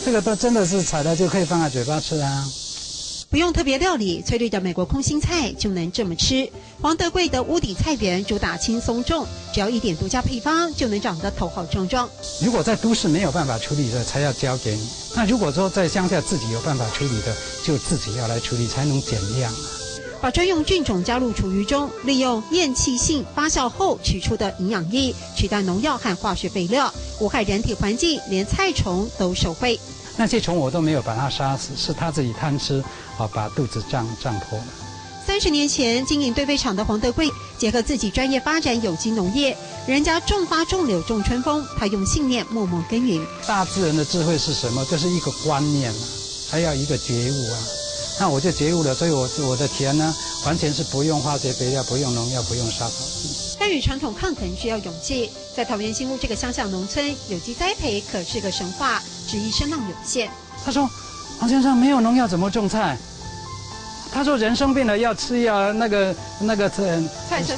这个都真的是采了就可以放在嘴巴吃啊。不用特别料理，翠绿的美国空心菜就能这么吃。黄德贵的屋顶菜园主打轻松种，只要一点独家配方就能长得头好壮壮。如果在都市没有办法处理的，才要交给你。那如果说在乡下自己有办法处理的，就自己要来处理，才能减量啊。把专用菌种加入厨余中，利用厌气性发酵后取出的营养液，取代农药和化学肥料，无害人体环境，连菜虫都受惠。那些虫我都没有把它杀死，是它自己贪吃，把肚子胀破了。30年前经营堆肥厂的黄德贵，结合自己专业发展有机农业，人家种花种柳种春风，他用信念默默耕耘。大自然的智慧是什么？就是一个观念啊，还要一个觉悟啊。那我就觉悟了，所以我的田呢，完全是不用化学肥料，不用农药，不用杀草剂。但与传统抗衡需要勇气。在桃园新屋这个乡下农村，有机栽培可是个神话，质疑声浪有限。他说：“黄先生，没有农药怎么种菜？”他说：“人生病了要吃药，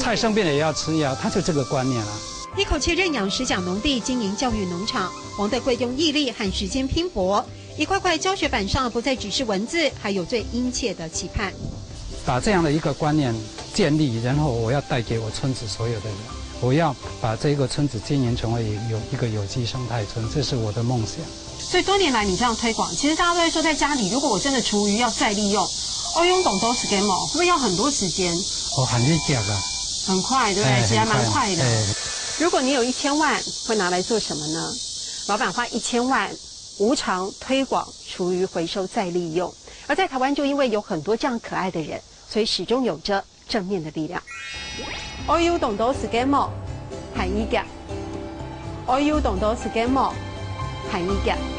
菜生病了也要吃药。”他就这个观念了。一口气认养10甲农地，经营教育农场。黄德贵用毅力和时间拼搏，一块块教学板上不再只是文字，还有最殷切的期盼。把这样的一个观念建立，然后我要带给我村子所有的人，我要把这个村子经营成为一个有机生态村，这是我的梦想。所以多年来你这样推广，其实大家都会说，在家里如果我真的厨余要再利用，用懂都 scam 会不会要很多时间？很易讲啊，很快，对不对？其实还蛮快的。如果你有1000万，会拿来做什么呢？老板花1000万无偿推广厨余回收再利用，而在台湾就因为有很多这样可爱的人，所以始终有着正面的力量。OU 懂都 scam 喊一个，OU 懂都 scam 喊一个。